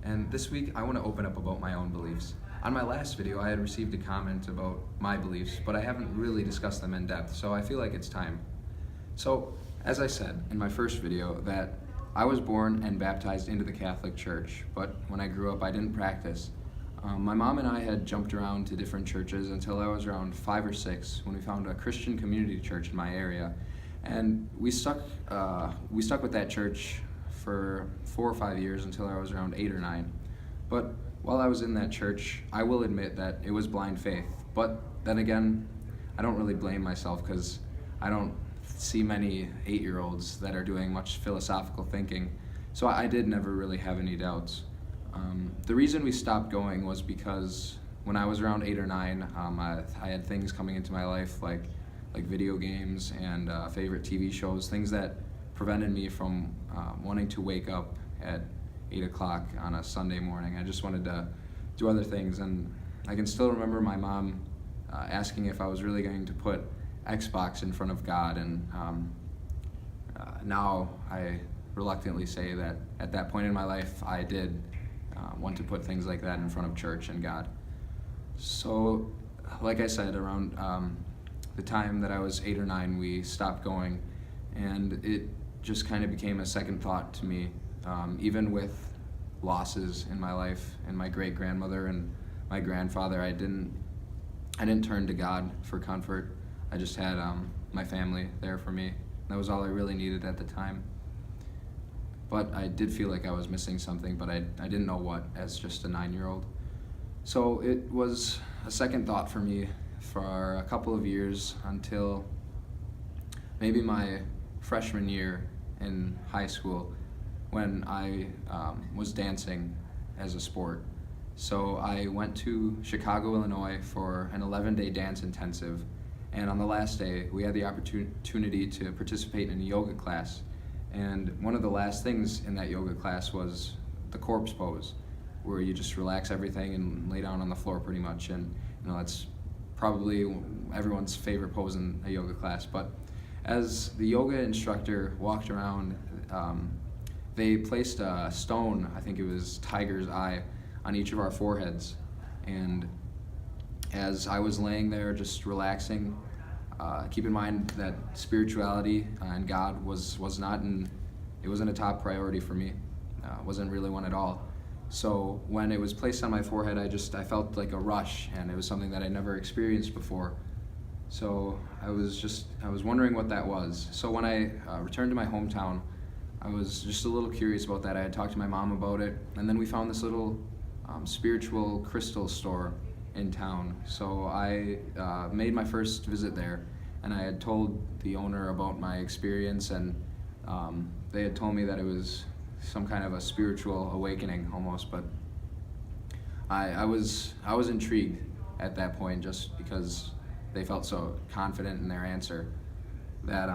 and this week I want to open up about my own beliefs. On my last video, I had received a comment about my beliefs, but I haven't really discussed them in depth, so I feel like it's time. So, as I said in my first video, that I was born and baptized into the Catholic Church, but when I grew up, I didn't practice. My mom and I had jumped around to different churches until I was around 5 or 6 when we found a Christian community church in my area, and we stuck with that church for 4 or 5 years until I was around 8 or 9. But while I was in that church, I will admit that it was blind faith. But then again, I don't really blame myself because I don't see many 8-year-olds that are doing much philosophical thinking. So I did never really have any doubts. The reason we stopped going was because when I was around 8 or 9, I had things coming into my life like video games and favorite TV shows, things that prevented me from wanting to wake up at 8 o'clock on a Sunday morning. I just wanted to do other things, and I can still remember my mom asking if I was really going to put Xbox in front of God, and now I reluctantly say that at that point in my life I did want to put things like that in front of church and God. So, like I said, around the time that I was 8 or 9, we stopped going, and it just kind of became a second thought to me. Even with losses in my life, and my great-grandmother and my grandfather, I didn't turn to God for comfort. I just had my family there for me. That was all I really needed at the time. But I did feel like I was missing something, but I didn't know what as just a 9-year-old. So it was a second thought for me for a couple of years until maybe my freshman year in high school, when I was dancing as a sport. So I went to Chicago, Illinois for an 11-day dance intensive, and on the last day we had the opportunity to participate in a yoga class. And one of the last things in that yoga class was the corpse pose, where you just relax everything and lay down on the floor pretty much. And that's probably everyone's favorite pose in a yoga class. But as the yoga instructor walked around, they placed a stone, I think it was tiger's eye, on each of our foreheads. And as I was laying there just relaxing, keep in mind that spirituality and God wasn't a top priority for me. Wasn't really one at all. So when it was placed on my forehead, I felt like a rush, and it was something that I never experienced before. So I was wondering what that was. So when I returned to my hometown, I was just a little curious about that. I had talked to my mom about it, and then we found this little spiritual crystal store in town. So I made my first visit there, and I had told the owner about my experience, and they had told me that it was some kind of a spiritual awakening almost, but I was intrigued at that point, just because they felt so confident in their answer, that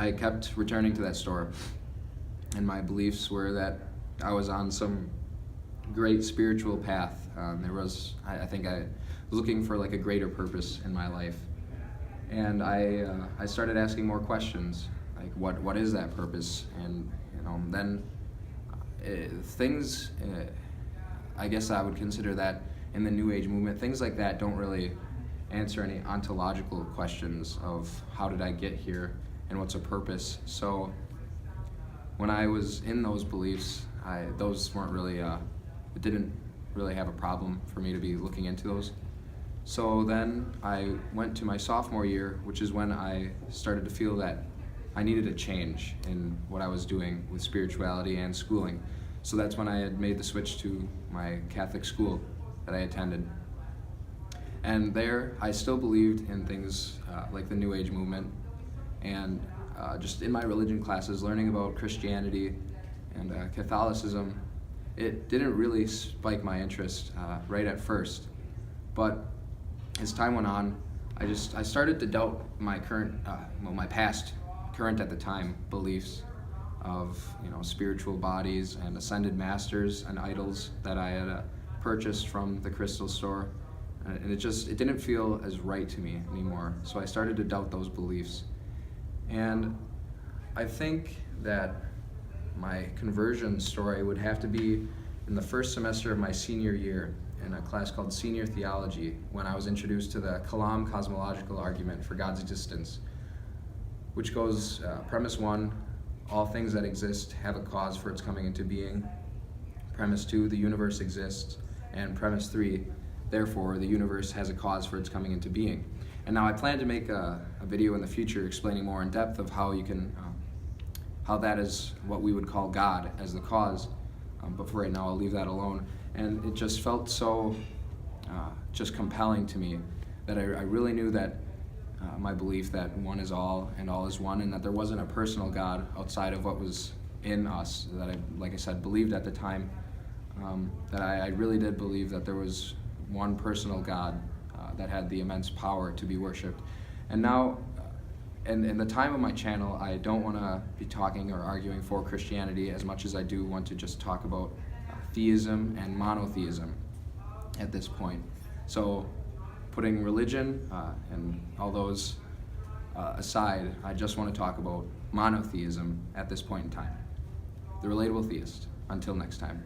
I kept returning to that store, and my beliefs were that I was on some great spiritual path. I think I was looking for like a greater purpose in my life, and I started asking more questions, like what is that purpose? And then things, I guess I would consider that in the New Age movement, things like that don't really answer any ontological questions of how did I get here and what's a purpose. So when I was in those beliefs, those weren't really, it didn't really have a problem for me to be looking into those. So then I went to my sophomore year, which is when I started to feel that I needed a change in what I was doing with spirituality and schooling. So that's when I had made the switch to my Catholic school that I attended. And there I still believed in things like the New Age movement, and just in my religion classes, learning about Christianity and Catholicism, it didn't really spike my interest right at first. But as time went on, I started to doubt my my current at the time beliefs of spiritual bodies and ascended masters and idols that I had purchased from the crystal store, and it didn't feel as right to me anymore. So I started to doubt those beliefs, and I think that my conversion story would have to be in the first semester of my senior year in a class called Senior Theology, when I was introduced to the Kalam cosmological argument for God's existence, which goes, premise 1, all things that exist have a cause for its coming into being. Premise 2, the universe exists. And premise 3, therefore, the universe has a cause for its coming into being. And now I plan to make a video in the future explaining more in depth of how you can, how that is what we would call God as the cause. But for right now, I'll leave that alone. And it just felt so just compelling to me that I really knew that my belief that one is all and all is one, and that there wasn't a personal God outside of what was in us, that I, like I said, believed at the time, that I really did believe that there was one personal God that had the immense power to be worshipped. And now, in the time of my channel, I don't want to be talking or arguing for Christianity as much as I do want to just talk about theism and monotheism at this point. So, putting religion and all those aside, I just want to talk about monotheism at this point in time. The Relatable Theist. Until next time.